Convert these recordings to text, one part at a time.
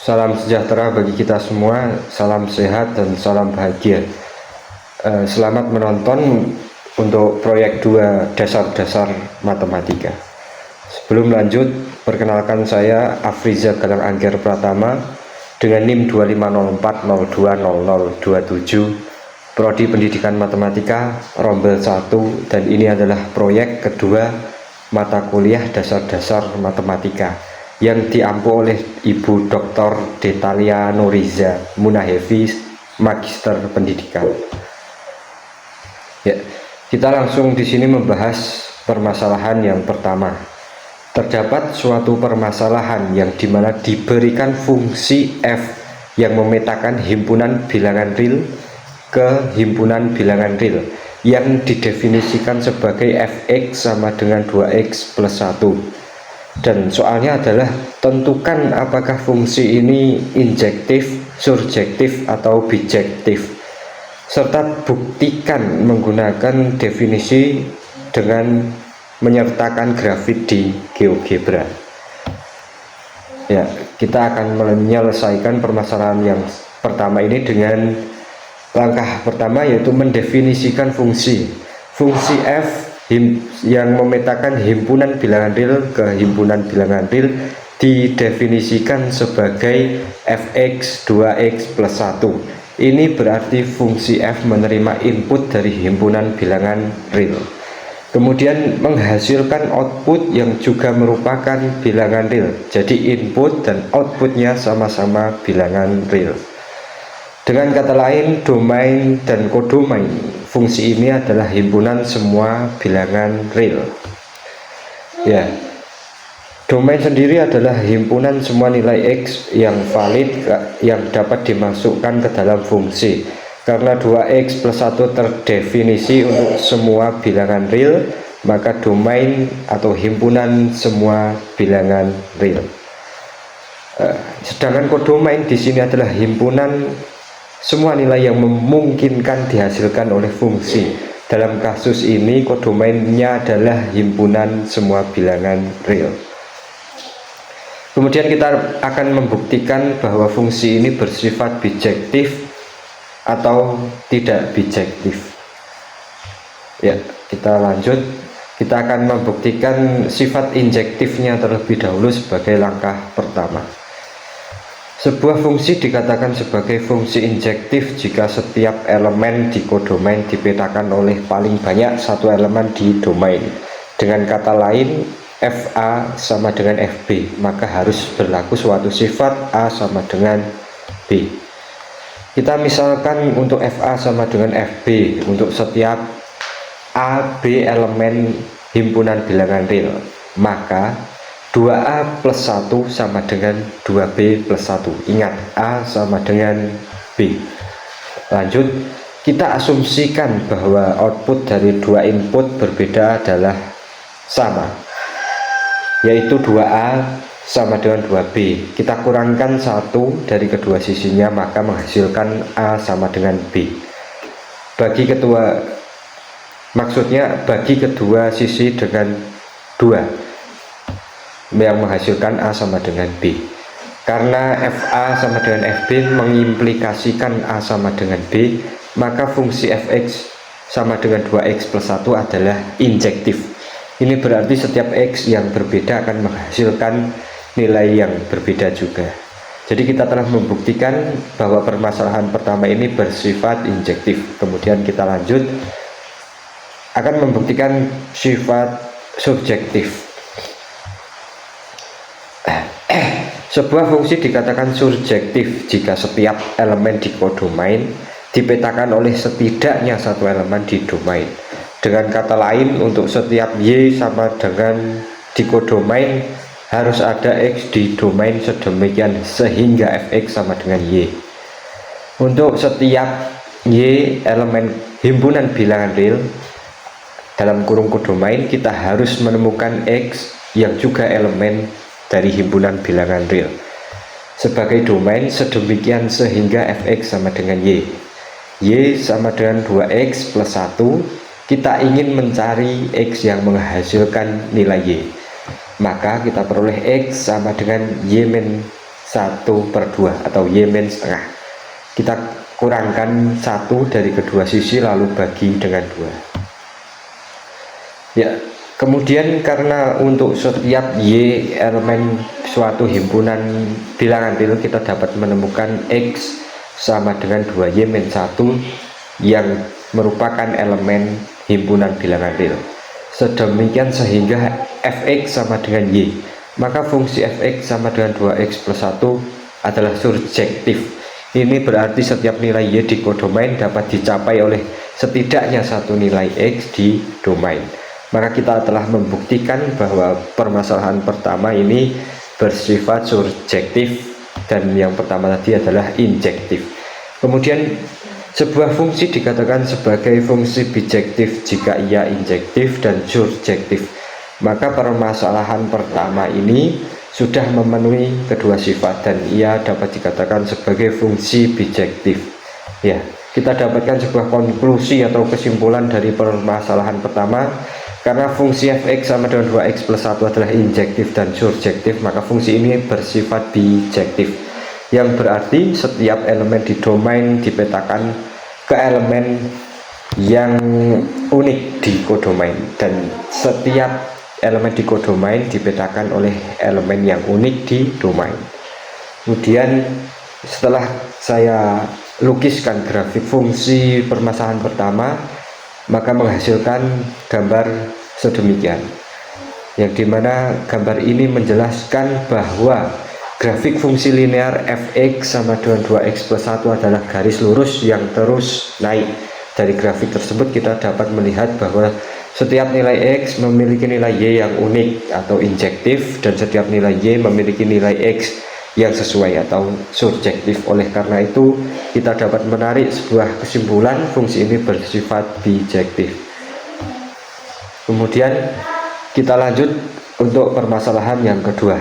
Salam sejahtera bagi kita semua, salam sehat dan salam bahagia. Selamat menonton untuk proyek 2 dasar-dasar matematika. Sebelum lanjut, perkenalkan saya Afriza Galang Angger Pratama dengan NIM 2504020027, Prodi Pendidikan Matematika Rombel 1, dan ini adalah proyek kedua mata kuliah dasar-dasar matematika yang diampu oleh Ibu Dr. Detalia Nuriza Munahevi, Magister Pendidikan. Ya, kita langsung di sini membahas permasalahan yang pertama. Terdapat suatu permasalahan yang dimana diberikan fungsi f yang memetakan himpunan bilangan real ke himpunan bilangan real yang didefinisikan sebagai fx sama dengan 2x plus 1. Dan soalnya adalah tentukan apakah fungsi ini injektif, surjektif, atau bijektif, serta buktikan menggunakan definisi dengan menyertakan grafik di GeoGebra. Ya, kita akan menyelesaikan permasalahan yang pertama ini dengan langkah pertama, yaitu mendefinisikan fungsi f yang memetakan himpunan bilangan real ke himpunan bilangan real didefinisikan sebagai fx 2x plus 1. Ini berarti fungsi f menerima input dari himpunan bilangan real, kemudian menghasilkan output yang juga merupakan bilangan real. Jadi input dan outputnya sama-sama bilangan real. Dengan kata lain, domain dan kodomain fungsi ini adalah himpunan semua bilangan real. Ya, domain sendiri adalah himpunan semua nilai x yang valid yang dapat dimasukkan ke dalam fungsi. Karena 2x plus 1 terdefinisi untuk semua bilangan real, maka domain atau himpunan semua bilangan real. Sedangkan kodomain di sini adalah himpunan semua nilai yang memungkinkan dihasilkan oleh fungsi. Dalam kasus ini kodomainnya adalah himpunan semua bilangan real. Kemudian kita akan membuktikan bahwa fungsi ini bersifat bijektif atau tidak bijektif. Ya, kita lanjut. Kita akan membuktikan sifat injektifnya terlebih dahulu sebagai langkah pertama. Sebuah fungsi dikatakan sebagai fungsi injektif jika setiap elemen di kodomain dipetakan oleh paling banyak satu elemen di domain. Dengan kata lain, FA sama dengan FB, maka harus berlaku suatu sifat A sama dengan B. Kita misalkan untuk FA sama dengan FB untuk setiap A, B elemen himpunan bilangan real, maka 2A plus 1 sama dengan 2B plus 1. Ingat, A sama dengan B. Lanjut, kita asumsikan bahwa output dari dua input berbeda adalah sama, yaitu 2A sama dengan 2B. Kita kurangkan 1 dari kedua sisinya, maka menghasilkan A sama dengan B. Bagi kedua sisi dengan 2 yang menghasilkan A sama dengan B. Karena FA sama dengan FB mengimplikasikan A sama dengan B, maka fungsi fx sama dengan 2x plus 1 adalah injektif. Ini berarti setiap x yang berbeda akan menghasilkan nilai yang berbeda juga. Jadi kita telah membuktikan bahwa permasalahan pertama ini bersifat injektif. Kemudian kita lanjut akan membuktikan sifat subjektif. Sebuah fungsi dikatakan surjektif jika setiap elemen di kodomain dipetakan oleh setidaknya satu elemen di domain. Dengan kata lain, untuk setiap y sama dengan di kodomain harus ada x di domain sedemikian sehingga fx sama dengan y. Untuk setiap y elemen himpunan bilangan real dalam kurung kodomain, kita harus menemukan x yang juga elemen dari himpunan bilangan real sebagai domain sedemikian sehingga fx sama dengan y. Y sama dengan 2x plus 1. Kita ingin mencari x yang menghasilkan nilai y, maka kita peroleh x sama dengan y min 1/2 atau Y min setengah. Kita kurangkan 1 dari kedua sisi lalu bagi dengan 2. Ya, kemudian karena untuk setiap Y elemen suatu himpunan bilangan real kita dapat menemukan X sama dengan 2Y min 1 yang merupakan elemen himpunan bilangan real. Sedemikian sehingga fx sama dengan y, maka fungsi fx sama dengan 2x plus 1 adalah surjektif. Ini berarti setiap nilai y di kodomain dapat dicapai oleh setidaknya satu nilai x di domain. Maka kita telah membuktikan bahwa permasalahan pertama ini bersifat surjektif dan yang pertama tadi adalah injektif. Kemudian sebuah fungsi dikatakan sebagai fungsi bijektif jika ia injektif dan surjektif. Maka permasalahan pertama ini sudah memenuhi kedua sifat dan ia dapat dikatakan sebagai fungsi bijektif. Ya, kita dapatkan sebuah konklusi atau kesimpulan dari permasalahan pertama. Karena fungsi fx sama dengan 2x plus 1 adalah injektif dan surjektif, maka fungsi ini bersifat bijektif, yang berarti setiap elemen di domain dipetakan ke elemen yang unik di kodomain dan setiap elemen di kodomain dipetakan oleh elemen yang unik di domain. Kemudian setelah saya lukiskan grafik fungsi permasalahan pertama, maka menghasilkan gambar sedemikian, yang dimana gambar ini menjelaskan bahwa grafik fungsi linear fx sama dengan 2x plus 1 adalah garis lurus yang terus naik. Dari grafik tersebut kita dapat melihat bahwa setiap nilai x memiliki nilai y yang unik atau injektif dan setiap nilai y memiliki nilai x yang sesuai atau surjektif. Oleh karena itu kita dapat menarik sebuah kesimpulan fungsi ini bersifat bijektif. Kemudian kita lanjut untuk permasalahan yang kedua.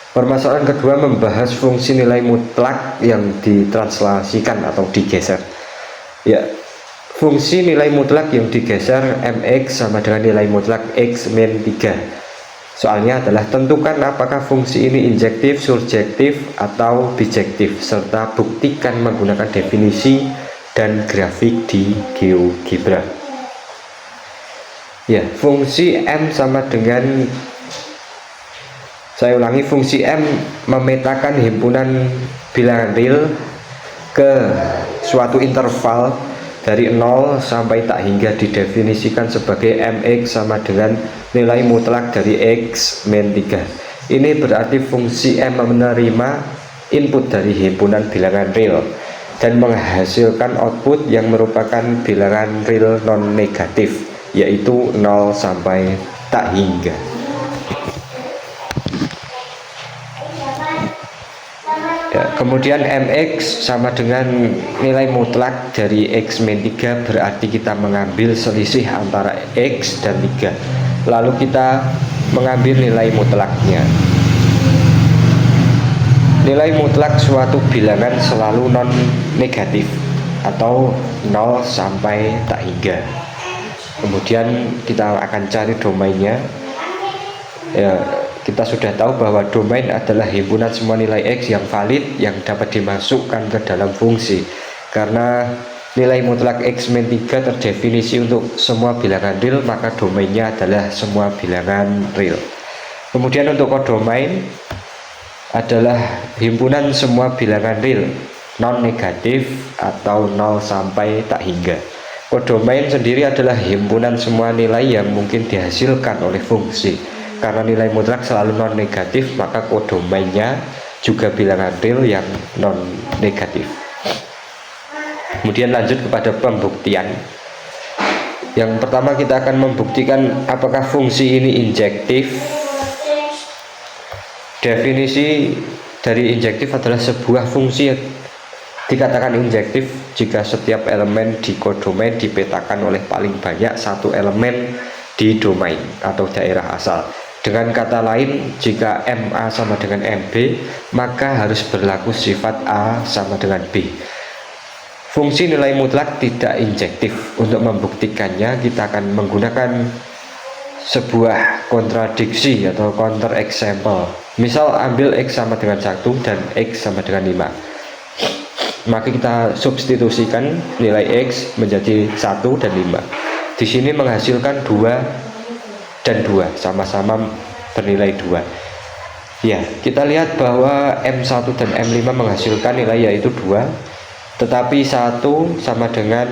Permasalahan kedua membahas fungsi nilai mutlak yang ditranslasikan atau digeser. Ya, fungsi nilai mutlak yang digeser mx sama dengan nilai mutlak x min 3. Soalnya adalah tentukan apakah fungsi ini injektif, surjektif, atau bijektif, serta buktikan menggunakan definisi dan grafik di GeoGebra. Ya, fungsi m sama dengan, saya ulangi, fungsi m memetakan himpunan bilangan real ke suatu interval dari 0 sampai tak hingga didefinisikan sebagai mx sama dengan nilai mutlak dari x min 3. Ini berarti fungsi m menerima input dari himpunan bilangan real dan menghasilkan output yang merupakan bilangan real non negatif, yaitu 0 sampai tak hingga. Ya, kemudian mx sama dengan nilai mutlak dari x min 3, berarti kita mengambil selisih antara x dan 3, lalu kita mengambil nilai mutlaknya. Nilai mutlak suatu bilangan selalu non negatif atau 0 sampai tak hingga. Kemudian kita akan cari domainnya. Ya, kita sudah tahu bahwa domain adalah himpunan semua nilai x yang valid yang dapat dimasukkan ke dalam fungsi. Karena nilai mutlak x min 3 terdefinisi untuk semua bilangan real, maka domainnya adalah semua bilangan real. Kemudian untuk kodomain adalah himpunan semua bilangan real non negatif atau 0 sampai tak hingga. Kodomain sendiri adalah himpunan semua nilai yang mungkin dihasilkan oleh fungsi. Karena nilai mutlak selalu non negatif, maka kodomainnya juga bilangan real yang non negatif. Kemudian lanjut kepada pembuktian. Yang pertama kita akan membuktikan apakah fungsi ini injektif. Definisi dari injektif adalah sebuah fungsi yang dikatakan injektif jika setiap elemen di kodomain dipetakan oleh paling banyak satu elemen di domain atau daerah asal. Dengan kata lain, jika MA sama dengan MB, maka harus berlaku sifat A sama dengan B. Fungsi nilai mutlak tidak injektif. Untuk membuktikannya, kita akan menggunakan sebuah kontradiksi atau counter example, Misal ambil X sama dengan 1 dan X sama dengan 5, maka kita substitusikan nilai X menjadi 1 dan 5. Di sini menghasilkan 2 dan 2, sama-sama bernilai 2. Ya, kita lihat bahwa M1 dan M5 menghasilkan nilai yaitu 2, tetapi 1 sama dengan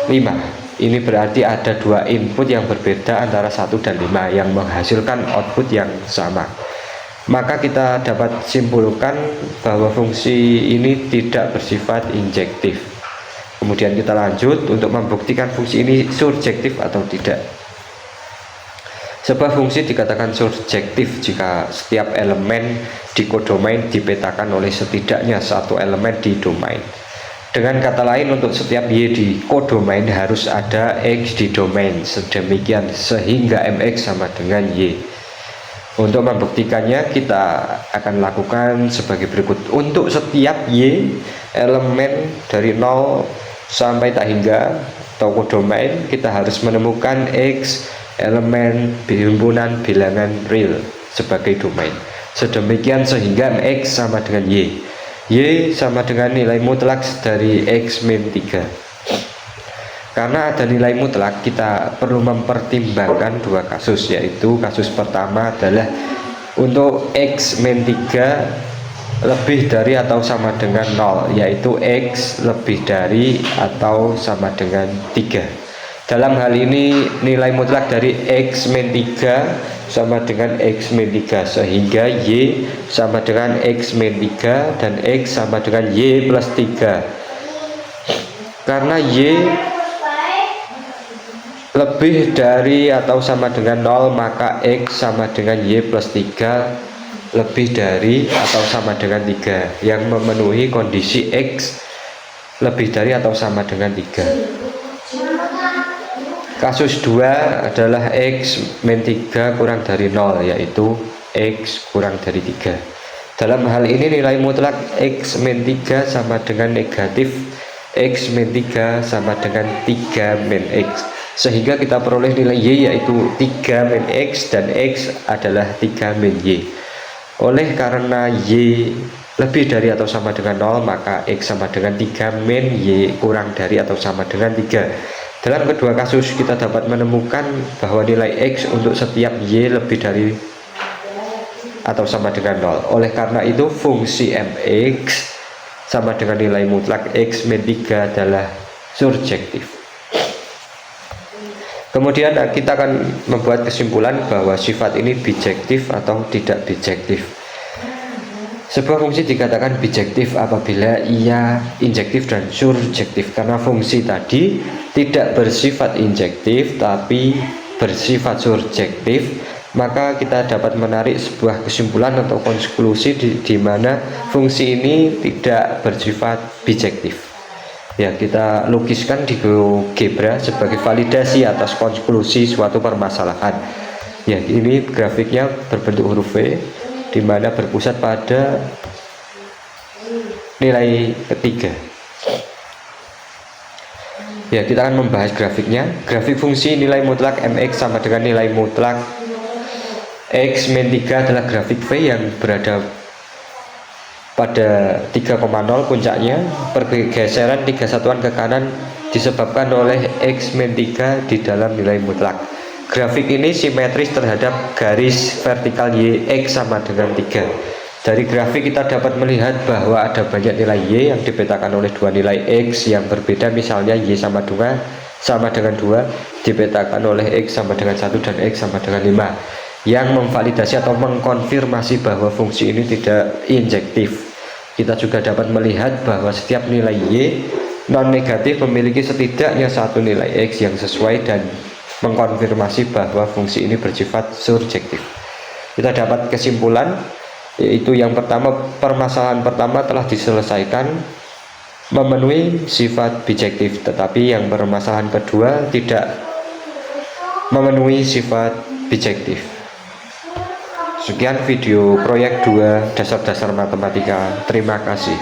5. Ini berarti ada 2 input yang berbeda antara 1 dan 5 yang menghasilkan output yang sama. Maka kita dapat simpulkan bahwa fungsi ini tidak bersifat injektif. Kemudian kita lanjut untuk membuktikan fungsi ini surjektif atau tidak. Sebuah fungsi dikatakan surjektif jika setiap elemen di kodomain dipetakan oleh setidaknya satu elemen di domain. Dengan kata lain, untuk setiap Y di kodomain harus ada X di domain, sedemikian sehingga MX sama dengan Y. Untuk membuktikannya kita akan lakukan sebagai berikut. Untuk setiap Y elemen dari 0 sampai tak hingga atau kodomain, kita harus menemukan X elemen himpunan bilangan real sebagai domain, sedemikian sehingga X sama dengan Y. Y sama dengan nilai mutlak dari X min 3. Karena ada nilai mutlak, kita perlu mempertimbangkan dua kasus, yaitu kasus pertama adalah untuk X min 3 lebih dari atau sama dengan 0, yaitu X lebih dari atau sama dengan 3. Dalam hal ini nilai mutlak dari X min 3 sama dengan X min 3, sehingga Y sama dengan X min 3 dan X sama dengan Y plus 3. Karena Y lebih dari atau sama dengan 0, maka X sama dengan Y plus 3 lebih dari atau sama dengan 3, yang memenuhi kondisi X lebih dari atau sama dengan 3. Kasus 2 adalah X min 3 kurang dari 0, yaitu X kurang dari 3. Dalam hal ini nilai mutlak X min 3 sama dengan negatif X min 3 sama dengan 3 min X, sehingga kita peroleh nilai Y yaitu 3 min X dan X adalah 3 min Y. Oleh karena Y lebih dari atau sama dengan 0, maka X sama dengan 3 min Y kurang dari atau sama dengan 3. Dalam kedua kasus kita dapat menemukan bahwa nilai X untuk setiap Y lebih dari atau sama dengan 0. Oleh karena itu fungsi MX sama dengan nilai mutlak X min 3 adalah surjektif. Kemudian kita akan membuat kesimpulan bahwa sifat ini bijektif atau tidak bijektif. Sebuah fungsi dikatakan bijektif apabila ia injektif dan surjektif, karena fungsi tadi tidak bersifat injektif tapi bersifat surjektif. Maka kita dapat menarik sebuah kesimpulan atau konklusi di mana fungsi ini tidak bersifat bijektif. Ya, kita lukiskan di GeoGebra sebagai validasi atas konklusi suatu permasalahan. Ya, ini grafiknya berbentuk huruf V, di mana berpusat pada nilai ketiga. Ya, kita akan membahas grafiknya. Grafik fungsi nilai mutlak MX sama dengan nilai mutlak X min 3 adalah grafik V yang berada pada 3,0 puncaknya. Pergeseran 3 satuan ke kanan disebabkan oleh X min 3 di dalam nilai mutlak. Grafik ini simetris terhadap garis vertikal Y X sama dengan 3. Dari grafik kita dapat melihat bahwa ada banyak nilai Y yang dipetakan oleh dua nilai X yang berbeda. Misalnya Y sama dengan 2 dipetakan oleh X sama dengan 1 dan X sama dengan 5, yang memvalidasi atau mengkonfirmasi bahwa fungsi ini tidak injektif. Kita juga dapat melihat bahwa setiap nilai Y non negatif memiliki setidaknya satu nilai X yang sesuai dan mengkonfirmasi bahwa fungsi ini bersifat surjektif. Kita dapat kesimpulan, yaitu yang pertama, permasalahan pertama telah diselesaikan memenuhi sifat bijektif, tetapi yang permasalahan kedua tidak memenuhi sifat bijektif. Sekian video proyek 2 dasar-dasar matematika. Terima kasih.